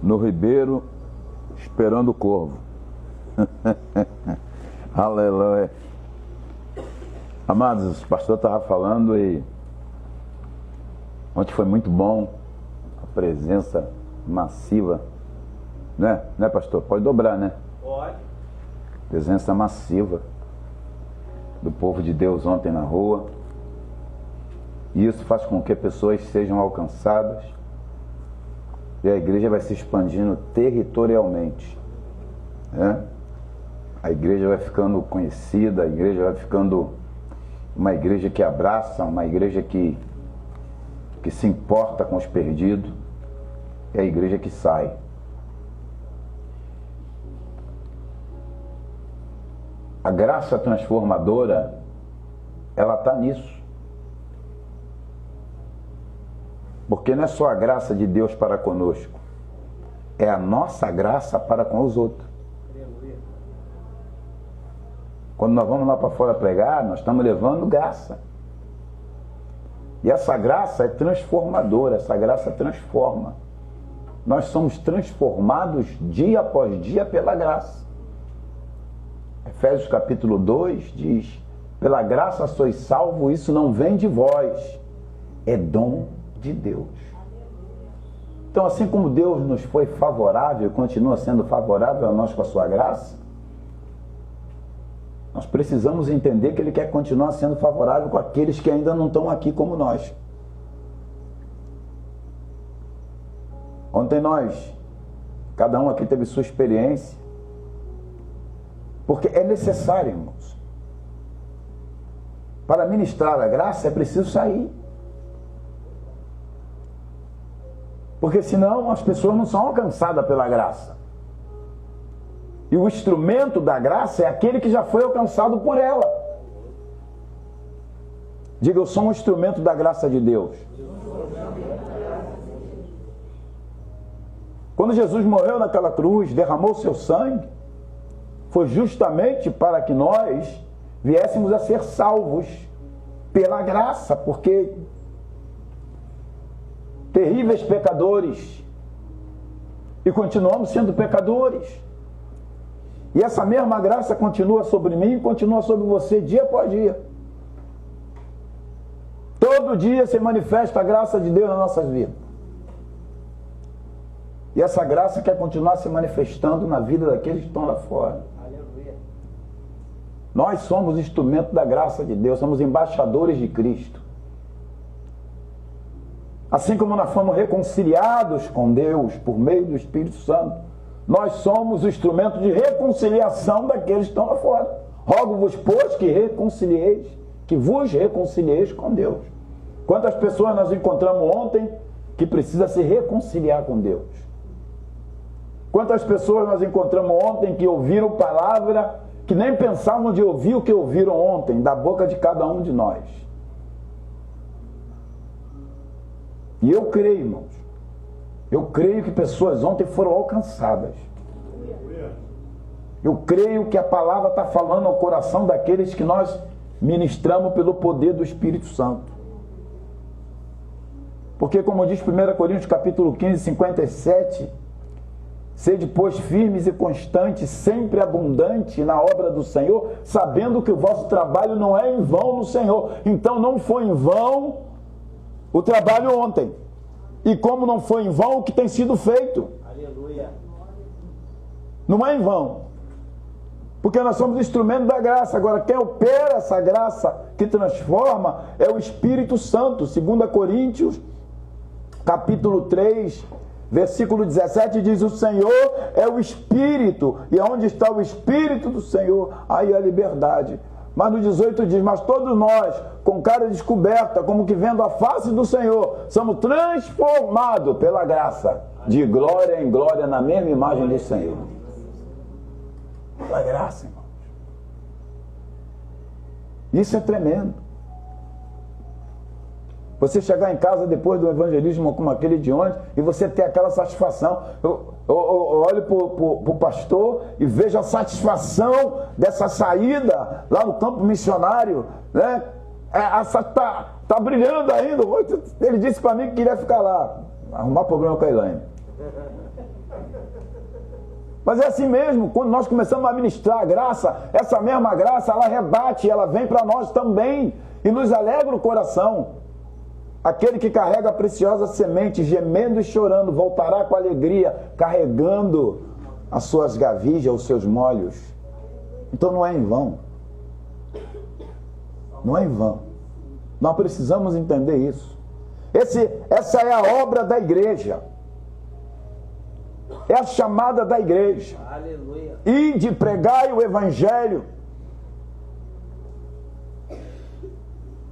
no ribeiro, esperando o corvo. Aleluia. Amados, o pastor estava falando e ontem foi muito bom a presença massiva, né pastor? Pode dobrar, né? Pode. Presença massiva do povo de Deus ontem na rua. E isso faz com que pessoas sejam alcançadas e a igreja vai se expandindo territorialmente, né? A igreja vai ficando conhecida, a igreja vai ficando uma igreja que abraça, uma igreja que se importa com os perdidos, é a igreja que sai. A graça transformadora, ela está nisso. Porque não é só a graça de Deus para conosco, é a nossa graça para com os outros. Quando nós vamos lá para fora pregar, nós estamos levando graça. E essa graça é transformadora, essa graça transforma. Nós somos transformados dia após dia pela graça. Efésios capítulo 2 diz: pela graça sois salvos, isso não vem de vós, é dom de Deus. Então, assim como Deus nos foi favorável e continua sendo favorável a nós com a sua graça, nós precisamos entender que Ele quer continuar sendo favorável com aqueles que ainda não estão aqui como nós. Ontem cada um aqui teve sua experiência, porque é necessário, irmãos. Para ministrar a graça é preciso sair. Porque senão as pessoas não são alcançadas pela graça. E o instrumento da graça é aquele que já foi alcançado por ela. Diga, eu sou um instrumento da graça de Deus. Quando Jesus morreu naquela cruz, derramou seu sangue, foi justamente para que nós viéssemos a ser salvos pela graça, porque terríveis pecadores, e continuamos sendo pecadores. E essa mesma graça continua sobre mim e continua sobre você dia após dia. Todo dia se manifesta a graça de Deus nas nossas vidas. E essa graça quer continuar se manifestando na vida daqueles que estão lá fora. Aleluia. Nós somos instrumento da graça de Deus, somos embaixadores de Cristo. Assim como nós fomos reconciliados com Deus por meio do Espírito Santo, nós somos o instrumento de reconciliação daqueles que estão lá fora. Rogo-vos, pois, que vos reconcilieis com Deus. Quantas pessoas nós encontramos ontem que precisa se reconciliar com Deus? Quantas pessoas nós encontramos ontem que ouviram palavra que nem pensavam de ouvir o que ouviram ontem, da boca de cada um de nós? E eu creio, irmãos, eu creio que pessoas ontem foram alcançadas. Eu creio que a palavra está falando ao coração daqueles que nós ministramos pelo poder do Espírito Santo. Porque, como diz 1 Coríntios capítulo 15, 57, sede, pois, firmes e constantes, sempre abundante na obra do Senhor, sabendo que o vosso trabalho não é em vão no Senhor. Então não foi em vão o trabalho ontem. E como não foi em vão o que tem sido feito. Aleluia. Não é em vão. Porque nós somos instrumento da graça. Agora, quem opera essa graça que transforma é o Espírito Santo. 2 Coríntios, capítulo 3, versículo 17, diz: o Senhor é o Espírito, e onde está o Espírito do Senhor, aí a liberdade. Mas no 18 diz: mas todos nós, com cara descoberta, como que vendo a face do Senhor, somos transformados pela graça, de glória em glória, na mesma imagem do Senhor. Pela graça, irmãos. Isso é tremendo. Você chegar em casa depois do evangelismo como aquele de ontem e você ter aquela satisfação. Eu olho para o pastor e vejo a satisfação dessa saída lá no campo missionário, né? Tá brilhando ainda. Ele disse para mim que queria ficar lá, arrumar problema com a Elaine. Mas é assim mesmo, quando nós começamos a ministrar a graça, essa mesma graça, ela rebate, ela vem para nós também e nos alegra o coração. Aquele que carrega a preciosa semente, gemendo e chorando, voltará com alegria, carregando as suas gavilhas, os seus molhos. Então não é em vão. Não é em vão. Nós precisamos entender isso. Essa é a obra da igreja. É a chamada da igreja. Aleluia. Ide, pregai o evangelho.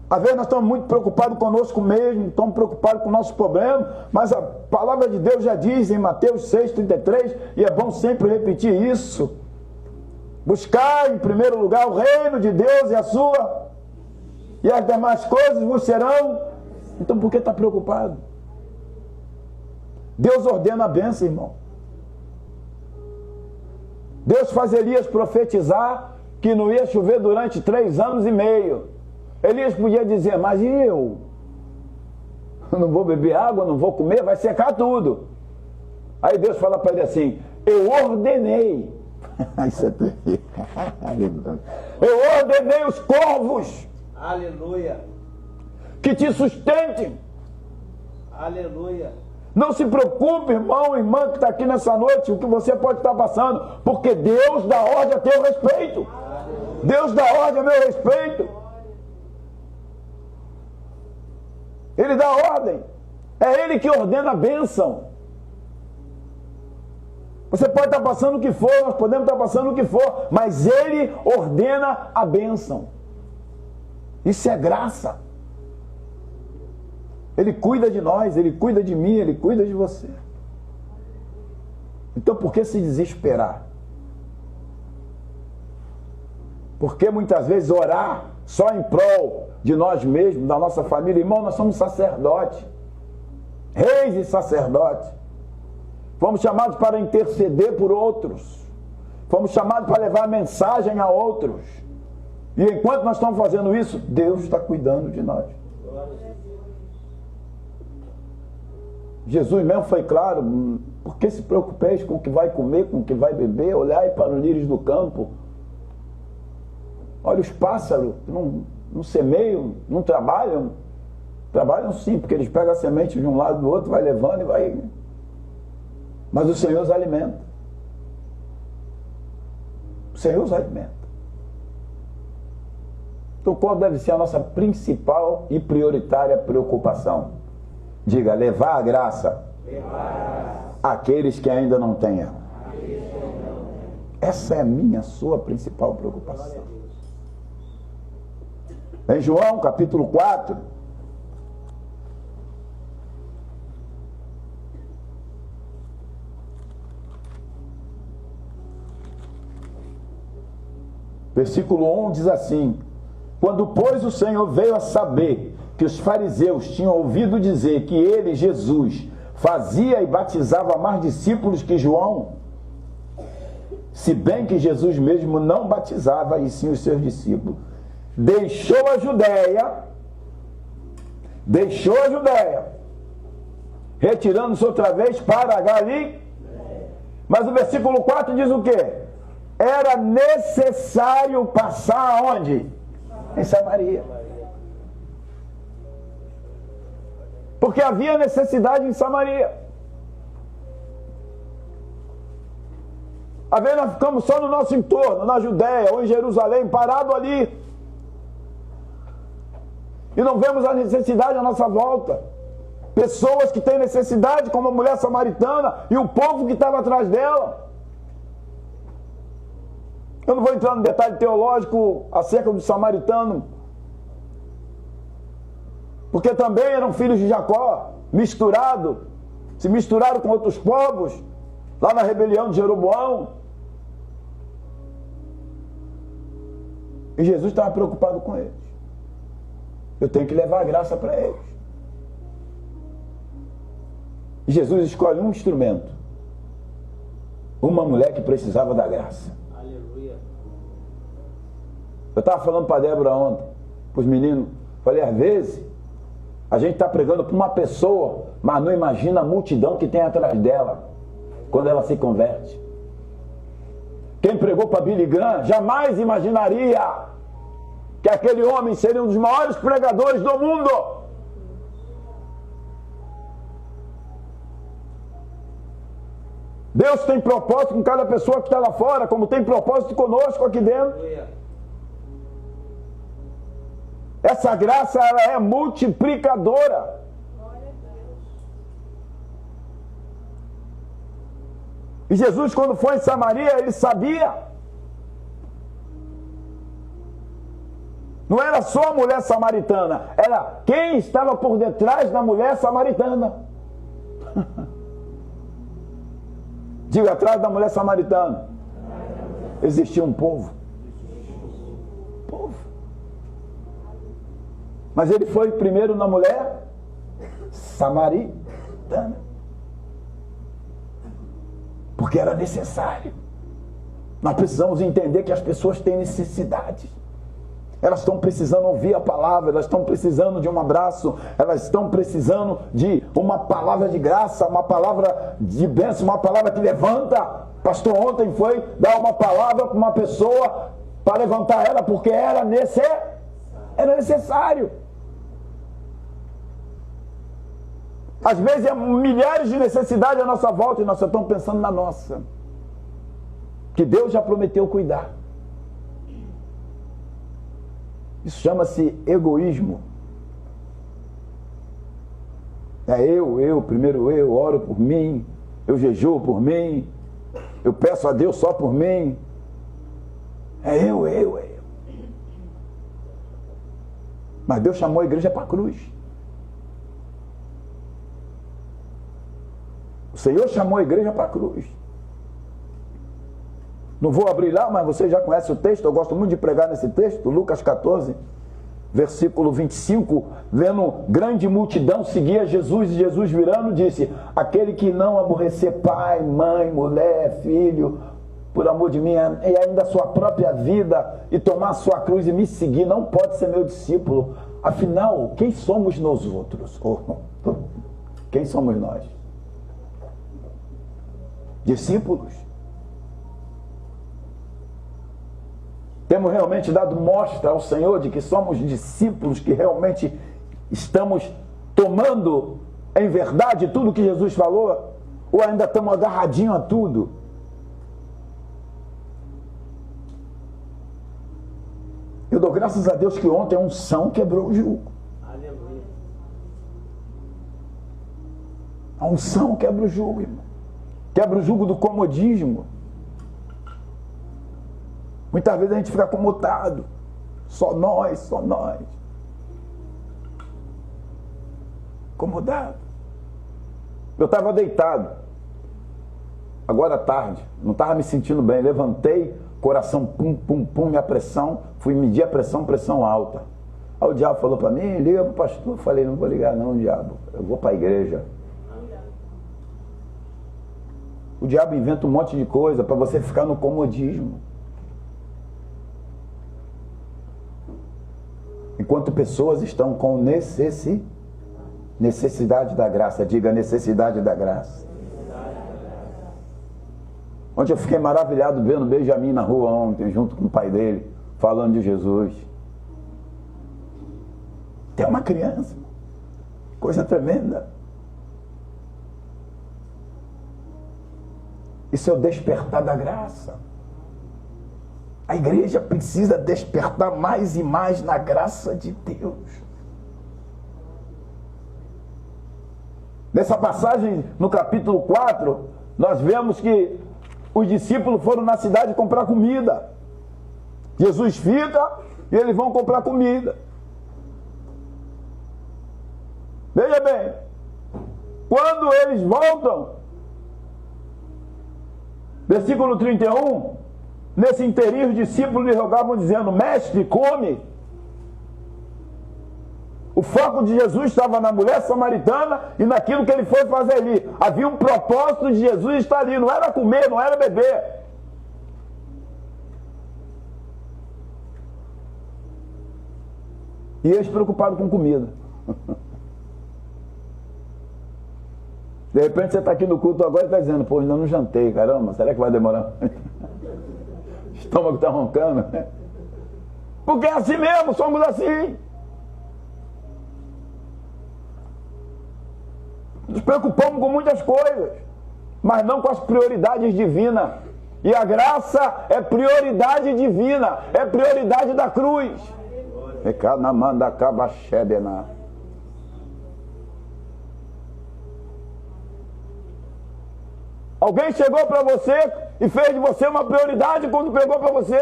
Às vezes nós estamos muito preocupados conosco mesmo, estamos preocupados com o nosso problema, mas a palavra de Deus já diz em Mateus 6,33, e é bom sempre repetir isso: buscar em primeiro lugar o reino de Deus e as demais coisas vos serão. Então por que está preocupado? Deus ordena a bênção, irmão. Deus faz Elias profetizar que não ia chover durante 3 anos e meio. Elias podia dizer: mas e eu? Não vou beber água, não vou comer, vai secar tudo. Aí Deus fala para ele assim: eu ordenei. Isso é terrível. Eu ordenei os corvos. Aleluia. Que te sustentem. Aleluia. Não se preocupe, irmão, irmã que está aqui nessa noite, o que você pode estar passando, porque Deus dá ordem a teu respeito. Aleluia. Deus dá ordem a meu respeito. Ele dá ordem. É Ele que ordena a bênção. Você pode estar passando o que for, nós podemos estar passando o que for, mas Ele ordena a bênção. Isso é graça. Ele cuida de nós, Ele cuida de mim, Ele cuida de você. Então por que se desesperar? Por que muitas vezes orar só em prol de nós mesmos, da nossa família? Irmão, nós somos sacerdotes, reis e sacerdotes. Fomos chamados para interceder por outros. Fomos chamados para levar mensagem a outros. E enquanto nós estamos fazendo isso, Deus está cuidando de nós. Jesus mesmo foi claro: por que se preocupeis com o que vai comer, com o que vai beber? Olhai para os lírios do campo. Olha os pássaros, não semeiam, não trabalham. Trabalham sim, porque eles pegam a semente de um lado do outro, vai levando e vai. Mas o Senhor os alimenta. O Senhor os alimenta. Então qual deve ser a nossa principal e prioritária preocupação? Diga: levar a graça àqueles que ainda não têm ela. Essa é a minha, sua principal preocupação. Em João capítulo 4, versículo 1 diz assim: quando, pois, o Senhor veio a saber que os fariseus tinham ouvido dizer que ele, Jesus, fazia e batizava mais discípulos que João, se bem que Jesus mesmo não batizava, e sim os seus discípulos, deixou a Judéia, retirando-se outra vez para a Galiléia. Mas o versículo 4 diz o quê? Era necessário passar aonde? Em Samaria. Porque havia necessidade em Samaria. Às vezes nós ficamos só no nosso entorno, na Judéia ou em Jerusalém, parado ali, e não vemos a necessidade à nossa volta. Pessoas que têm necessidade, como a mulher samaritana e o povo que estava atrás dela. Eu não vou entrar no detalhe teológico acerca do samaritano, porque também eram filhos de Jacó, se misturaram com outros povos, lá na rebelião de Jeroboão. E Jesus estava preocupado com eles. Eu tenho que levar a graça para eles. E Jesus escolhe um instrumento. Uma mulher que precisava da graça. Aleluia. Eu estava falando para a Débora ontem, para os meninos, falei: às vezes a gente está pregando para uma pessoa, mas não imagina a multidão que tem atrás dela. quando ela se converte. Quem pregou para Billy Graham jamais imaginaria que aquele homem seria um dos maiores pregadores do mundo. Deus tem propósito com cada pessoa que está lá fora, como tem propósito conosco aqui dentro. Essa graça, ela é multiplicadora. E Jesus, quando foi em Samaria, ele sabia. Não era só a mulher samaritana, era quem estava por detrás da mulher samaritana. Diga, atrás da mulher samaritana existia um povo. Mas ele foi primeiro na mulher samaritana. Porque era necessário. Nós precisamos entender que as pessoas têm necessidades. Elas estão precisando ouvir a palavra, elas estão precisando de um abraço, elas estão precisando de uma palavra de graça, uma palavra de bênção, uma palavra que levanta. Pastor ontem foi dar uma palavra para uma pessoa para levantar ela, porque era necessário. Às vezes é milhares de necessidades à nossa volta e nós só estamos pensando na nossa. Que Deus já prometeu cuidar. Isso chama-se egoísmo. É primeiro eu, oro por mim, eu jejuo por mim, eu peço a Deus só por mim. É eu. Mas Deus chamou a igreja para a cruz. O Senhor chamou a igreja para a cruz. Não vou abrir lá, mas você já conhece o texto. Eu gosto muito de pregar nesse texto. Lucas 14, versículo 25. Vendo grande multidão seguia Jesus, e Jesus virando disse: aquele que não aborrecer pai, mãe, mulher, filho, por amor de mim, e ainda a sua própria vida, e tomar a sua cruz e me seguir, não pode ser meu discípulo. Afinal, quem somos nós outros? Quem somos nós? Discípulos. Temos realmente dado mostra ao Senhor de que somos discípulos, que realmente estamos tomando em verdade tudo que Jesus falou? Ou ainda estamos agarradinhos a tudo? Eu dou graças a Deus que ontem a unção quebrou o jugo. Aleluia. A unção quebra o jugo, irmão. Quebra o jugo do comodismo. Muitas vezes a gente fica acomodado. Só nós. Acomodado. Eu estava deitado. Agora à tarde. Não estava me sentindo bem. Levantei, coração pum, minha pressão. Fui medir a pressão alta. Aí o diabo falou para mim: liga para o pastor. Eu falei: não vou ligar não, diabo. Eu vou para a igreja. O diabo inventa um monte de coisa para você ficar no comodismo. Enquanto pessoas estão com necessidade da graça. Diga, necessidade da graça. Ontem eu fiquei maravilhado vendo Benjamin na rua ontem, junto com o pai dele, falando de Jesus. Tem uma criança. Coisa tremenda. Isso é o despertar da graça. A igreja precisa despertar mais e mais na graça de Deus. Nessa passagem, no capítulo 4, nós vemos que os discípulos foram na cidade comprar comida. Jesus fica e eles vão comprar comida. Veja bem, quando eles voltam, versículo 31, nesse interim os discípulos lhe rogavam dizendo: mestre, come. O foco de Jesus estava na mulher samaritana e naquilo que ele foi fazer ali. Havia um propósito de Jesus estar ali, não era comer, não era beber. E eles preocupados com comida. De repente você está aqui no culto agora e está dizendo, pô, ainda não jantei, caramba, será que vai demorar? O estômago está roncando. Porque é assim mesmo, somos assim. Nos preocupamos com muitas coisas, mas não com as prioridades divinas. E a graça é prioridade divina, é prioridade da cruz. Alguém chegou para você e fez de você uma prioridade quando pegou para você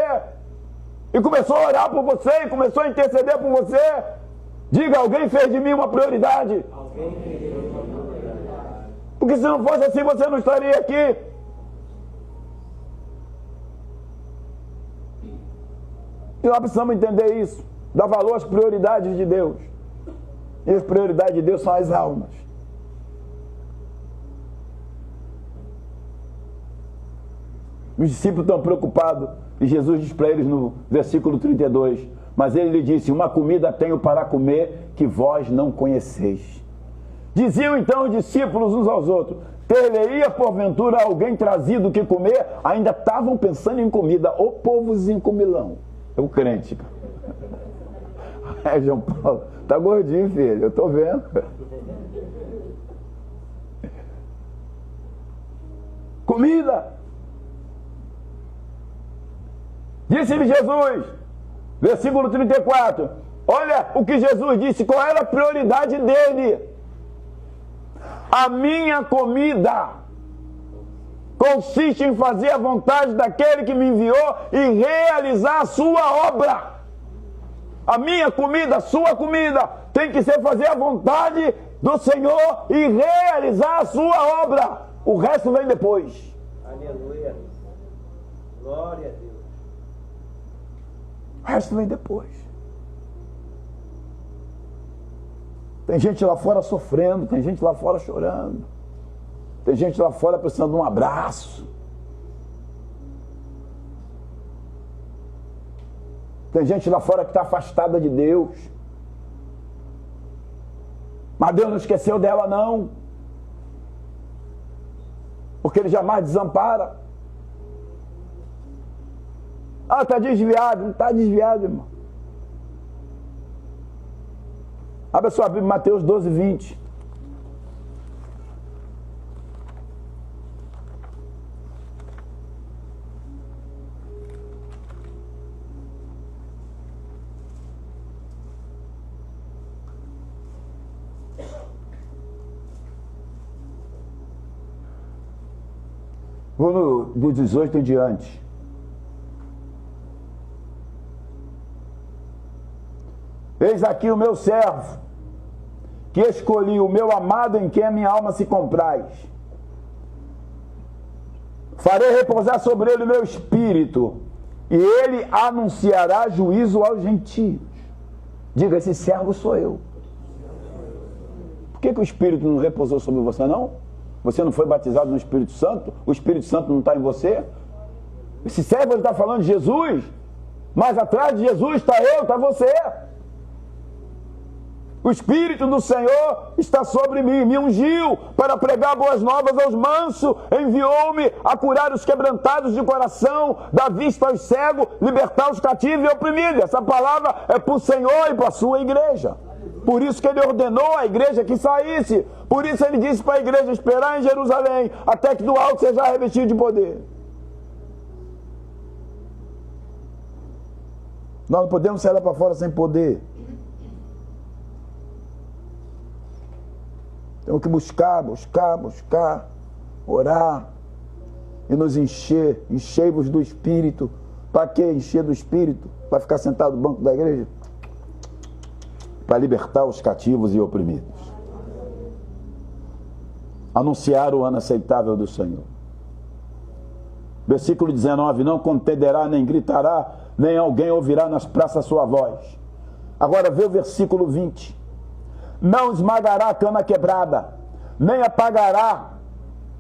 e começou a orar por você e começou a interceder por você. Diga, alguém fez de mim uma prioridade. Porque se não fosse assim, você não estaria aqui. E nós precisamos entender isso, dar valor às prioridades de Deus. E as prioridades de Deus são as almas. Os discípulos estão preocupados, e Jesus diz para eles no versículo 32, mas ele lhe disse, uma comida tenho para comer que vós não conheceis. Diziam então os discípulos uns aos outros, ter-lhe-ia porventura alguém trazido o que comer? Ainda estavam pensando em comida, ô povozinho comilão. É o crente. É, João Paulo, tá gordinho, filho, eu tô vendo. Comida. Disse-lhe Jesus, versículo 34, olha o que Jesus disse, qual era a prioridade dele. A minha comida consiste em fazer a vontade daquele que me enviou e realizar a sua obra. A minha comida, a sua comida, tem que ser fazer a vontade do Senhor e realizar a sua obra. O resto vem depois. Aleluia. Glória a Deus. O resto vem depois. Tem gente lá fora sofrendo, tem gente lá fora chorando. Tem gente lá fora precisando de um abraço. Tem gente lá fora que está afastada de Deus. Mas Deus não esqueceu dela, não. Porque Ele jamais desampara. Ah, está desviado. Não está desviado, irmão. Abre a sua Bíblia, Mateus 12, 20. Vou do 18 em diante. Eis aqui o meu servo, que escolhi, o meu amado em quem a minha alma se compraz. Farei repousar sobre ele o meu espírito, e ele anunciará juízo aos gentios. Diga, esse servo sou eu. Por que o Espírito não repousou sobre você, não? Você não foi batizado no Espírito Santo? O Espírito Santo não está em você? Esse servo está falando de Jesus, mas atrás de Jesus está eu, está você. O Espírito do Senhor está sobre mim, me ungiu para pregar boas novas aos mansos, enviou-me a curar os quebrantados de coração, dar vista aos cegos, libertar os cativos e oprimidos. Essa palavra é para o Senhor e para a sua igreja. Por isso que Ele ordenou a igreja que saísse. Por isso Ele disse para a igreja esperar em Jerusalém, até que do alto seja revestido de poder. Nós não podemos sair lá para fora sem poder. Temos que buscar, orar e nos enchei-vos do Espírito. Para que encher do Espírito? Para ficar sentado no banco da igreja? Para libertar os cativos e oprimidos. Anunciar o ano aceitável do Senhor. Versículo 19, não contenderá, nem gritará, nem alguém ouvirá nas praças sua voz. Agora vê o versículo 20. Não esmagará a cana quebrada, nem apagará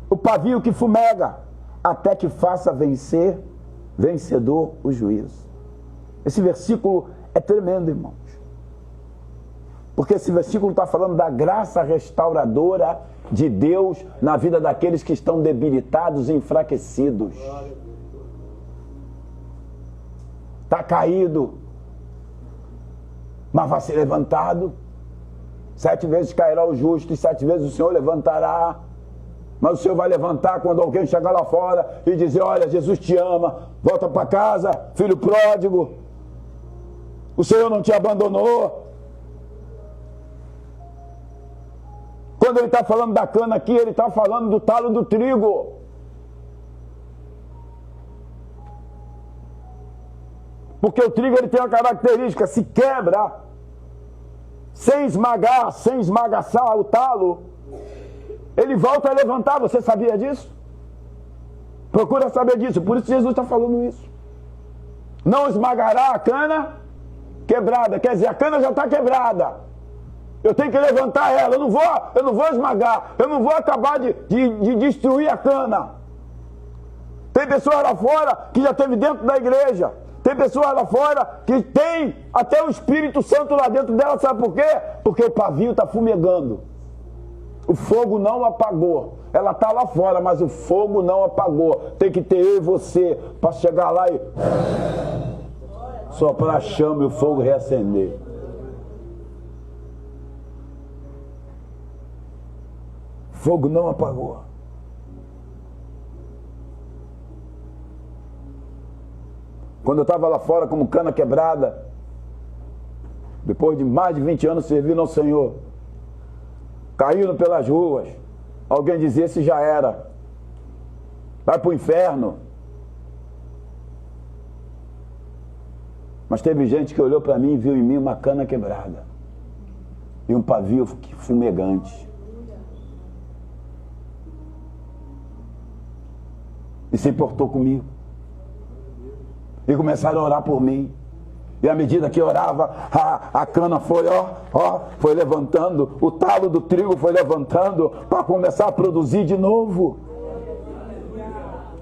o pavio que fumega, até que faça vencedor o juízo. Esse versículo é tremendo, irmãos. Porque esse versículo está falando da graça restauradora de Deus na vida daqueles que estão debilitados e enfraquecidos. Está caído, mas vai ser levantado. 7 vezes cairá o justo e 7 vezes o Senhor levantará. Mas o Senhor vai levantar quando alguém chegar lá fora e dizer: olha, Jesus te ama, volta para casa, filho pródigo. O Senhor não te abandonou. Quando ele está falando da cana aqui, ele está falando do talo do trigo. Porque o trigo ele tem uma característica: se quebra, sem esmagar, sem esmagaçar o talo, ele volta a levantar. Você sabia disso? Procura saber disso. Por isso Jesus está falando isso. Não esmagará a cana quebrada. Quer dizer, a cana já está quebrada. Eu tenho que levantar ela. Eu não vou esmagar. Eu não vou acabar de destruir a cana. Tem pessoas lá fora que já esteve dentro da igreja. Tem pessoas lá fora que tem até o Espírito Santo lá dentro dela. Sabe por quê? Porque o pavio está fumegando. O fogo não apagou. Ela está lá fora, mas o fogo não apagou. Tem que ter eu e você para chegar lá e soprar a chama e o fogo reacender. Fogo não apagou. Quando eu estava lá fora como cana quebrada, depois de mais de 20 anos servindo ao Senhor, caindo pelas ruas, alguém dizia: esse já era, vai para o inferno. Mas teve gente que olhou para mim e viu em mim uma cana quebrada e um pavio fumegante. E se importou comigo. E começaram a orar por mim. E à medida que orava, a cana foi, foi levantando, o talo do trigo foi levantando para começar a produzir de novo.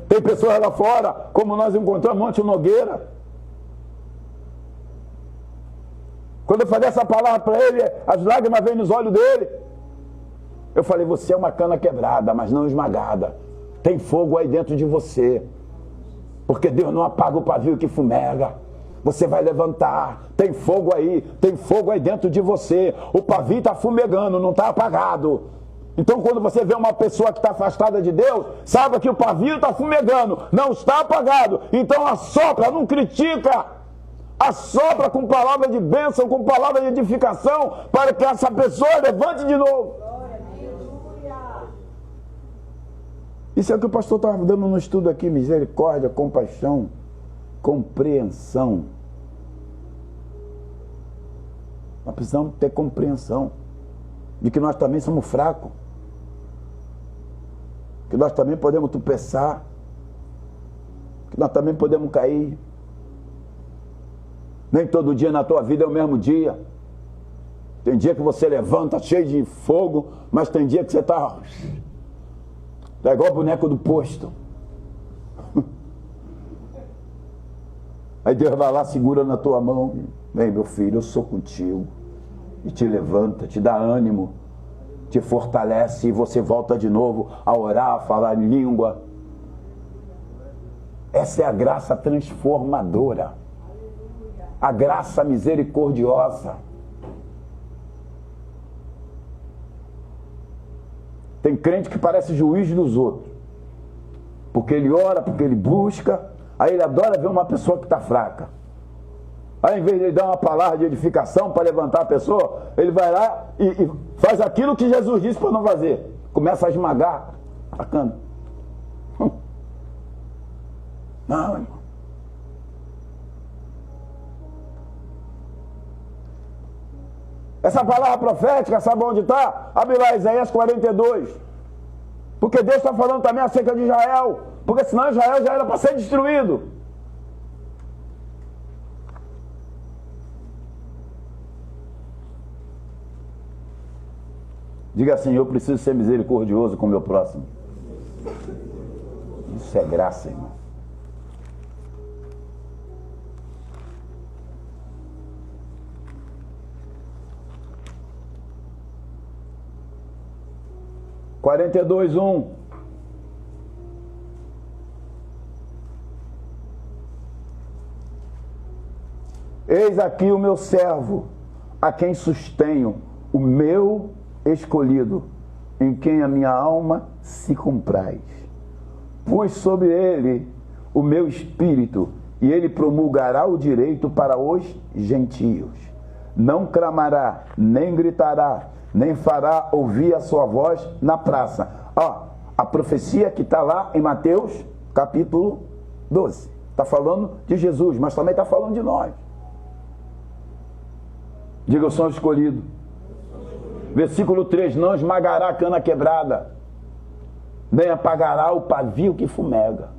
Tem pessoas lá fora, como nós encontramos Monte Nogueira. Quando eu falei essa palavra para ele, as lágrimas veio nos olhos dele. Eu falei: você é uma cana quebrada, mas não esmagada. Tem fogo aí dentro de você. Porque Deus não apaga o pavio que fumega. Você vai levantar. Tem fogo aí dentro de você. O pavio está fumegando, não está apagado. Então quando você vê uma pessoa que está afastada de Deus, saiba que o pavio está fumegando, não está apagado. Então assopra, não critica. Assopra com palavra de bênção, com palavra de edificação, para que essa pessoa levante de novo. Isso é o que o pastor estava dando no estudo aqui: misericórdia, compaixão, compreensão. Nós precisamos ter compreensão de que nós também somos fracos, que nós também podemos tropeçar, que nós também podemos cair. Nem todo dia na tua vida é o mesmo dia. Tem dia que você levanta cheio de fogo, mas tem dia que você está... É igual o boneco do posto. Aí Deus vai lá, segura na tua mão: vem, meu filho, eu sou contigo. E te levanta, te dá ânimo, te fortalece, e você volta de novo a orar, a falar em língua. Essa é a graça transformadora. A graça misericordiosa. Tem crente que parece juiz dos outros, porque ele ora, porque ele busca, aí ele adora ver uma pessoa que está fraca. Aí, em vez de ele dar uma palavra de edificação para levantar a pessoa, ele vai lá e faz aquilo que Jesus disse para não fazer. Começa a esmagar a cana. Não, irmão. Essa palavra profética, sabe onde está? Abre lá Isaías 42. Porque Deus está falando também acerca de Israel. Porque senão Israel já era para ser destruído. Diga assim: eu preciso ser misericordioso com o meu próximo. Isso é graça, irmão. 42, 1. Eis aqui o meu servo, a quem sustenho, o meu escolhido, em quem a minha alma se compraz. Pus sobre ele o meu espírito, e ele promulgará o direito para os gentios. Não clamará, nem gritará, nem fará ouvir a sua voz na praça. Ó, a profecia que está lá em Mateus, capítulo 12. Está falando de Jesus, mas também está falando de nós. Diga, eu sou escolhido. Versículo 3, não esmagará a cana quebrada, nem apagará o pavio que fumega.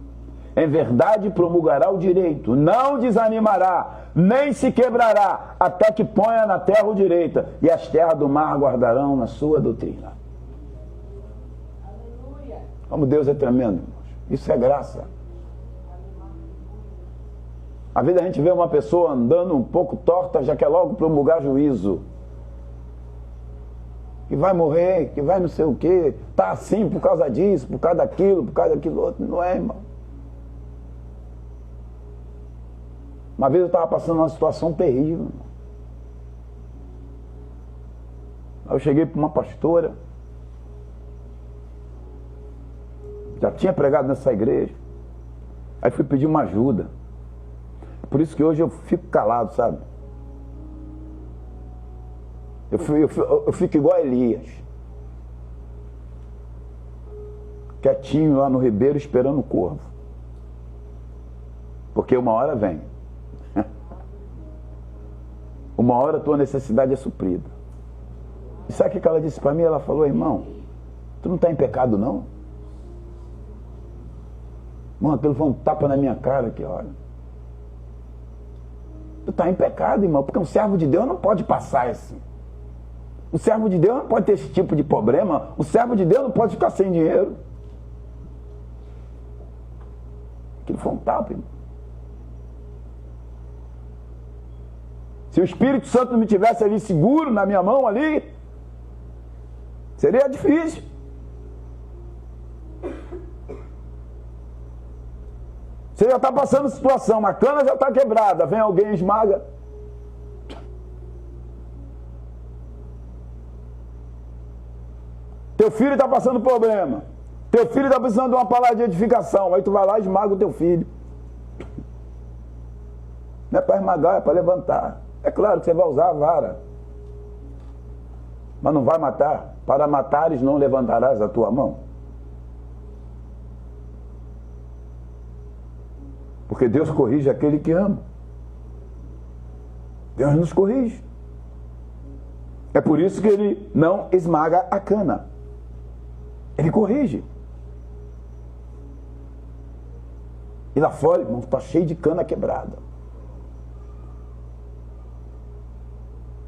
Em verdade promulgará o direito, não desanimará, nem se quebrará, até que ponha na terra o direito, e as terras do mar guardarão na sua doutrina. Aleluia. Como Deus é tremendo, irmãos. Isso é graça. Às vezes a gente vê uma pessoa andando um pouco torta, já quer logo promulgar juízo. Que vai morrer, que vai não sei o quê, tá assim por causa disso, por causa daquilo, por causa daquilo outro. Não é, irmão. Uma vez eu estava passando uma situação terrível, irmão. Aí eu cheguei para uma pastora, já tinha pregado nessa igreja, aí fui pedir uma ajuda. Por isso que hoje eu fico calado, sabe? Eu fico igual a Elias, quietinho lá no ribeiro esperando o corvo, porque uma hora vem, uma hora a tua necessidade é suprida. E sabe o que ela disse para mim? Ela falou: irmão, tu não está em pecado não? Mano, aquilo foi um tapa na minha cara aqui, olha. Tu está em pecado, irmão, porque um servo de Deus não pode passar assim. O servo de Deus não pode ter esse tipo de problema. O servo de Deus não pode ficar sem dinheiro. Aquilo foi um tapa, irmão. Se o Espírito Santo não me tivesse ali seguro na minha mão ali, seria difícil. Você já está passando situação, a cana já está quebrada, vem alguém e esmaga. Teu filho está passando problema. Teu filho está precisando de uma palavra de edificação. Aí tu vai lá e esmaga o teu filho. Não é para esmagar, é para levantar. É claro que você vai usar a vara, mas não vai matar. Para matares não levantarás a tua mão. Porque Deus corrige aquele que ama. Deus nos corrige. É por isso que ele não esmaga a cana. Ele corrige. E lá fora, irmão, está cheio de cana quebrada.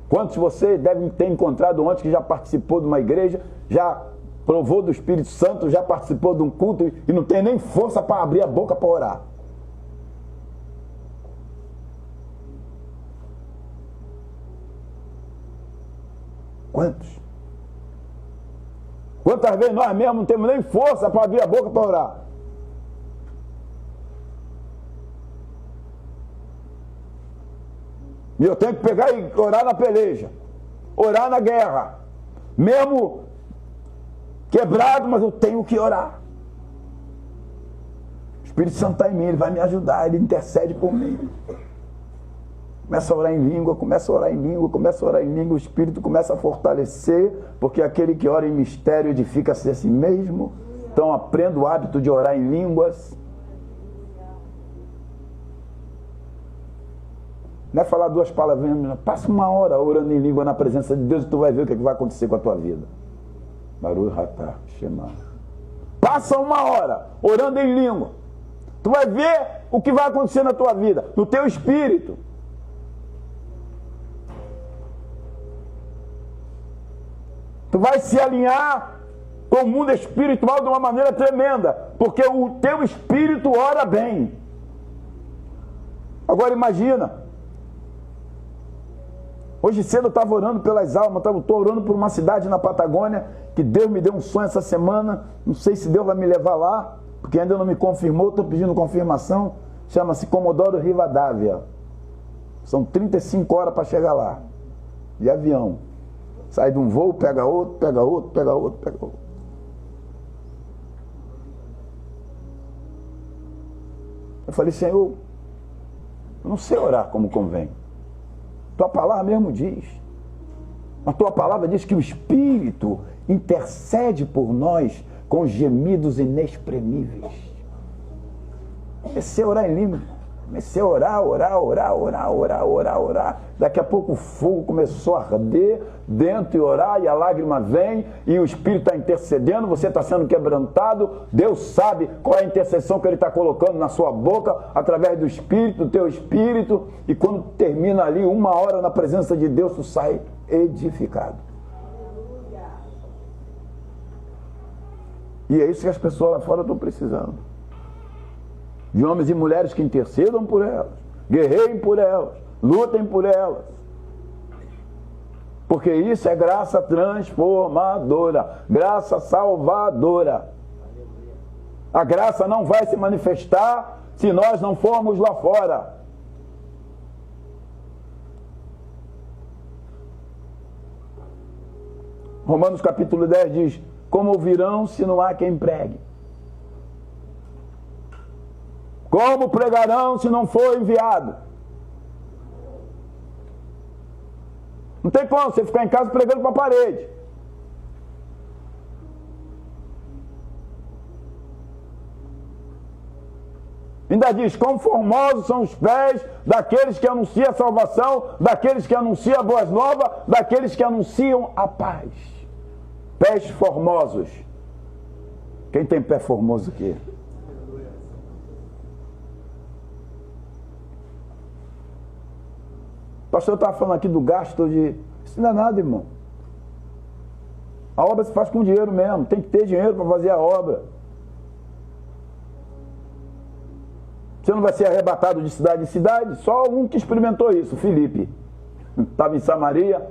Quantos de vocês devem ter encontrado ontem que já participou de uma igreja, já provou do Espírito Santo, já participou de um culto e não tem nem força para abrir a boca para orar? Quantos? Quantas vezes nós mesmos não temos nem força para abrir a boca para orar? E eu tenho que pegar e orar na peleja, orar na guerra, mesmo quebrado, mas eu tenho que orar. O Espírito Santo está em mim, ele vai me ajudar, ele intercede por mim. Começa a orar em língua, começa a orar em língua, começa a orar em língua, o Espírito começa a fortalecer, porque aquele que ora em mistério edifica-se a si mesmo. Então aprenda o hábito de orar em línguas. Não é falar duas palavrinhas, passa uma hora orando em língua na presença de Deus e tu vai ver o que vai acontecer com a tua vida. Baruch Ratá, Shema. Passa uma hora orando em língua. Tu vai ver o que vai acontecer na tua vida, no teu espírito. Tu vai se alinhar com o mundo espiritual de uma maneira tremenda, porque o teu espírito ora bem. Agora imagina, Hoje cedo eu estava orando pelas almas, estou orando por uma cidade na Patagônia, que Deus me deu um sonho essa semana, não sei se Deus vai me levar lá, porque ainda não me confirmou, estou pedindo confirmação, chama-se Comodoro Rivadavia. São 35 horas para chegar lá, de avião. Sai de um voo, pega outro, pega outro, pega outro, pega outro. Eu falei, Senhor, eu não sei orar como convém. Tua palavra mesmo diz. A tua palavra diz que o Espírito intercede por nós com gemidos inexprimíveis. Comecei a orar em língua. Comecei a orar. Daqui a pouco o fogo começou a arder dentro e orar, e a lágrima vem, e o Espírito está intercedendo, você está sendo quebrantado. Deus sabe qual é a intercessão que Ele está colocando na sua boca, através do Espírito, do teu Espírito, e quando termina ali 1 hora na presença de Deus, tu sai edificado. E é isso que as pessoas lá fora estão precisando. De homens e mulheres que intercedam por elas, guerreiem por elas, lutem por elas. Porque isso é graça transformadora, graça salvadora. A graça não vai se manifestar se nós não formos lá fora. Romanos capítulo 10 diz: como ouvirão se não há quem pregue? Como pregarão se não for enviado? Não tem como você ficar em casa pregando para a parede. Ainda diz: quão formosos são os pés daqueles que anunciam a salvação, daqueles que anunciam a boas novas, daqueles que anunciam a paz. Pés formosos. Quem tem pé formoso aqui? O pastor estava falando aqui do gasto de... Isso não é nada, irmão. A obra se faz com dinheiro mesmo. Tem que ter dinheiro para fazer a obra. Você não vai ser arrebatado de cidade em cidade. Só um que experimentou isso, Filipe. Estava em Samaria.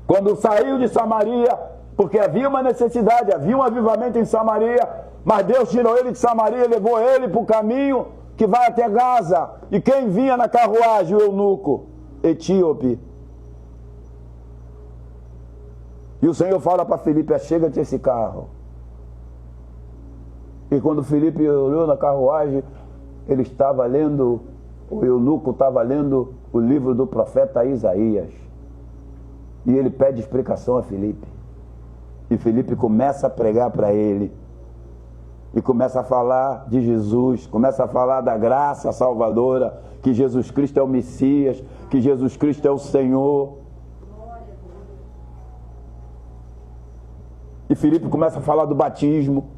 Quando saiu de Samaria, porque havia uma necessidade, havia um avivamento em Samaria, mas Deus tirou ele de Samaria e levou ele para o caminho que vai até Gaza. E quem vinha na carruagem? O eunuco etíope. E o Senhor fala para Filipe: chega-te esse carro. E quando Filipe olhou na carruagem, ele estava lendo, o eunuco estava lendo o livro do profeta Isaías. E ele pede explicação a Filipe. E Filipe começa a pregar para ele. E começa a falar de Jesus, começa a falar da graça salvadora, que Jesus Cristo é o Messias, que Jesus Cristo é o Senhor. E Filipe começa a falar do batismo.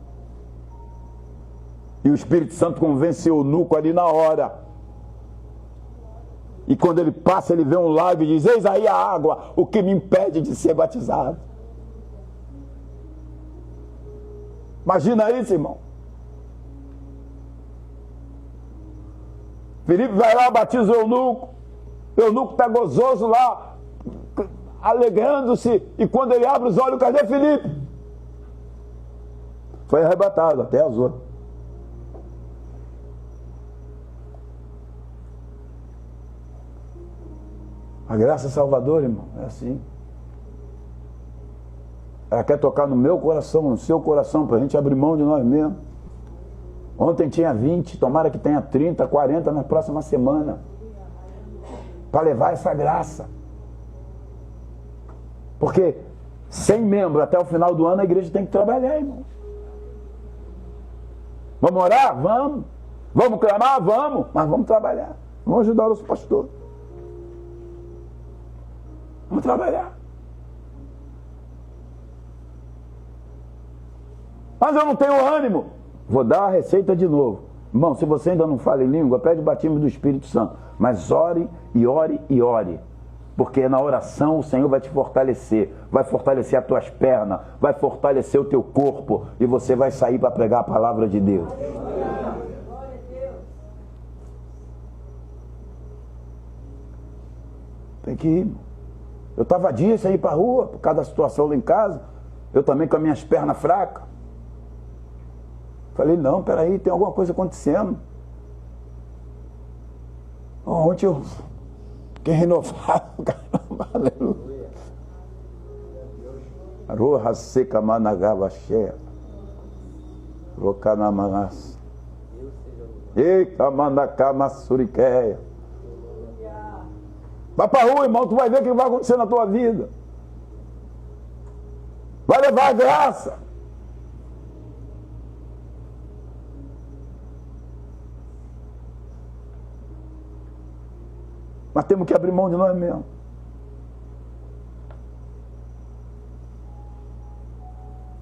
E o Espírito Santo convence o eunuco ali na hora. E quando ele passa, ele vê um lago e diz: eis aí a água, o que me impede de ser batizado? Imagina isso, irmão. Filipe vai lá, batiza o eunuco está gozoso lá, alegrando-se, e quando ele abre os olhos, cadê Filipe? Foi arrebatado, até azul. A graça salvadora, irmão, é assim. Ela quer tocar no meu coração, no seu coração, para a gente abrir mão de nós mesmos. Ontem tinha 20, tomara que tenha 30, 40 na próxima semana. Para levar essa graça. Porque 100 membros até o final do ano a igreja tem que trabalhar, irmão. Vamos orar? Vamos. Vamos clamar? Vamos. Mas vamos trabalhar. Vamos ajudar os pastores. Vamos trabalhar. Mas eu não tenho ânimo. Vou dar a receita de novo. Irmão, se você ainda não fala em língua, pede o batismo do Espírito Santo. Mas ore e ore e ore. Porque na oração o Senhor vai te fortalecer. Vai fortalecer as tuas pernas. Vai fortalecer o teu corpo. E você vai sair para pregar a palavra de Deus. Tem que ir. Eu estava dias sem ir para a rua, por causa da situação lá em casa. Eu também com as minhas pernas fracas. Falei, não, peraí, tem alguma coisa acontecendo. Ontem eu fiquei renovado, caramba, aleluia. Roha seca managava cheia. Rocanamanas. Eita, manacama suriqueia. Vai para a rua, irmão, tu vai ver o que vai acontecer na tua vida. Vai levar a graça. Mas temos que abrir mão de nós mesmos.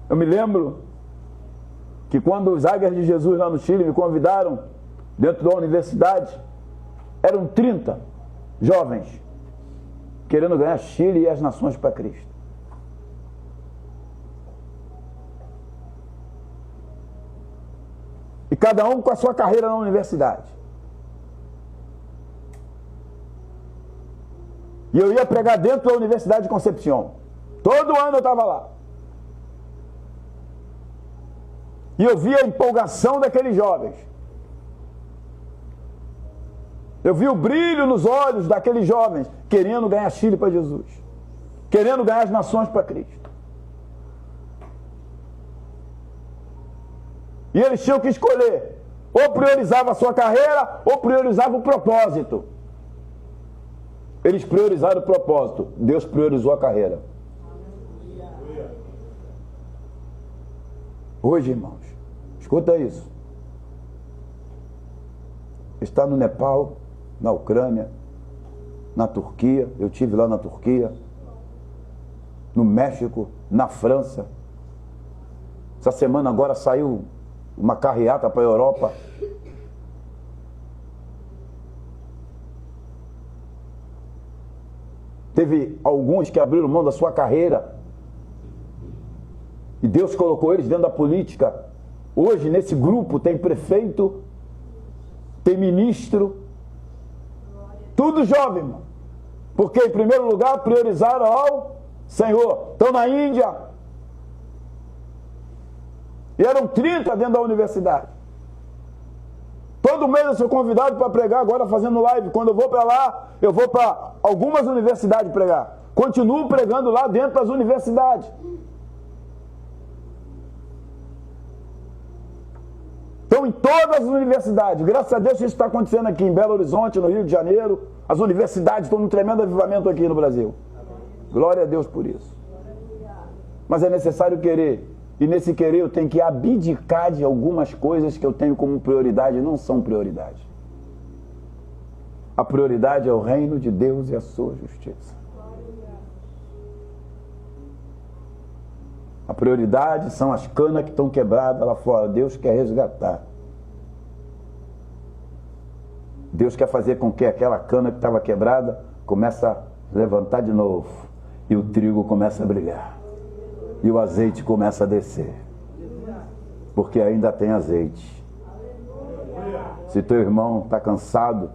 Eu me lembro que quando os Águias de Jesus lá no Chile me convidaram dentro da universidade, eram 30 jovens querendo ganhar Chile e as nações para Cristo. E cada um com a sua carreira na universidade. E eu ia pregar dentro da Universidade de Concepción. Todo ano eu estava lá. E eu via a empolgação daqueles jovens. Eu vi o brilho nos olhos daqueles jovens querendo ganhar Chile para Jesus. Querendo ganhar as nações para Cristo. E eles tinham que escolher. Ou priorizava a sua carreira, ou priorizava o propósito. Eles priorizaram o propósito. Deus priorizou a carreira. Hoje, irmãos, escuta isso. Está no Nepal, na Ucrânia, na Turquia. Eu estive lá na Turquia. No México, na França. Essa semana agora saiu uma carreata para a Europa. Teve alguns que abriram mão da sua carreira. E Deus colocou eles dentro da política. Hoje, nesse grupo, tem prefeito, tem ministro. Tudo jovem, irmão. Porque, em primeiro lugar, priorizaram ao Senhor. Estão na Índia. E eram 30 dentro da universidade. Todo mês eu sou convidado para pregar, agora fazendo live. Quando eu vou para lá, eu vou para algumas universidades pregar. Continuo pregando lá dentro das universidades. Então, em todas as universidades, graças a Deus isso está acontecendo aqui em Belo Horizonte, no Rio de Janeiro. As universidades estão num tremendo avivamento aqui no Brasil. Glória a Deus por isso. Mas é necessário querer. E nesse querer eu tenho que abdicar de algumas coisas que eu tenho como prioridade e não são prioridade. A prioridade é o reino de Deus e a sua justiça. A prioridade são as canas que estão quebradas lá fora. Deus quer resgatar. Deus quer fazer com que aquela cana que estava quebrada comece a levantar de novo. E o trigo começa a brilhar. E o azeite começa a descer. Porque ainda tem azeite. Se teu irmão está cansado,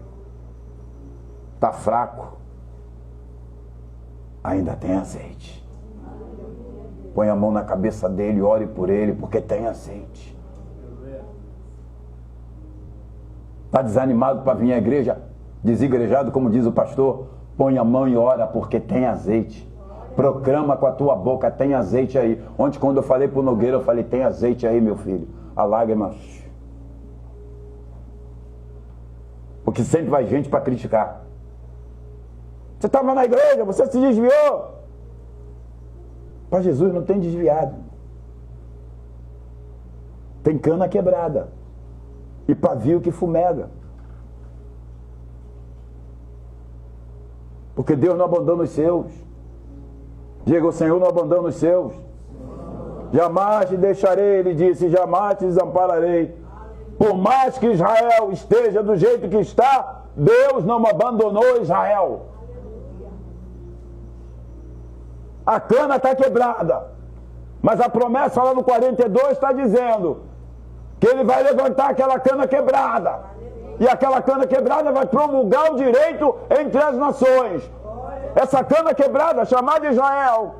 está fraco, ainda tem azeite. Põe a mão na cabeça dele, ore por ele, porque tem azeite. Está desanimado para vir à igreja, desigrejado, como diz o pastor? Põe a mão e ora, porque tem azeite. Proclama com a tua boca, tem azeite aí. Ontem, quando eu falei para o Nogueira, eu falei, tem azeite aí, meu filho. A lágrima. Porque sempre vai gente para criticar. Você estava na igreja, você se desviou. Para Jesus não tem desviado. Tem cana quebrada. E pavio que fumega. Porque Deus não abandona os seus. Diga, o Senhor não abandona os seus. Jamais te deixarei, ele disse, jamais te desampararei. Por mais que Israel esteja do jeito que está, Deus não abandonou Israel. A cana está quebrada. Mas a promessa lá no 42 está dizendo que ele vai levantar aquela cana quebrada. E aquela cana quebrada vai promulgar o direito entre as nações. essa cana quebrada, chamada Israel,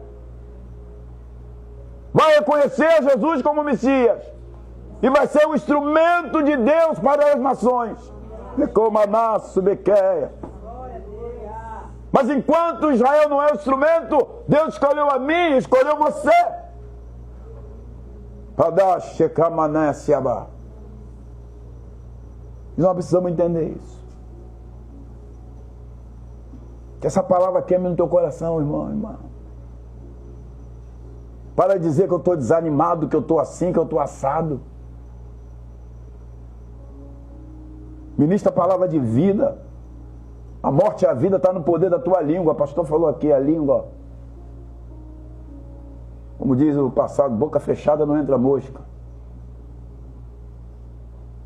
vai reconhecer Jesus como Messias e vai ser um instrumento de Deus para as nações. Mas enquanto Israel não é o instrumento, Deus escolheu a mim, escolheu você. Nós precisamos entender isso. Que essa palavra queime no teu coração, irmão, irmã. Para de dizer que eu estou desanimado, que eu estou assim, que eu estou assado. Ministra a palavra de vida. A morte e a vida está no poder da tua língua. O pastor falou aqui, a língua. Como diz o passado, boca fechada não entra mosca.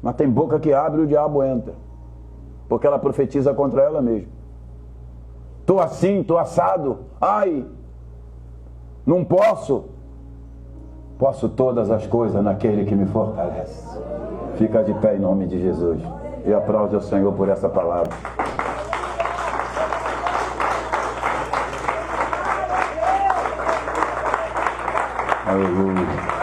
Mas tem boca que abre e o diabo entra. Porque ela profetiza contra ela mesma. Estou assim, estou assado. Ai, não posso. Posso todas as coisas naquele que me fortalece. Fica de pé em nome de Jesus. E aplaude ao Senhor por essa palavra. Aleluia.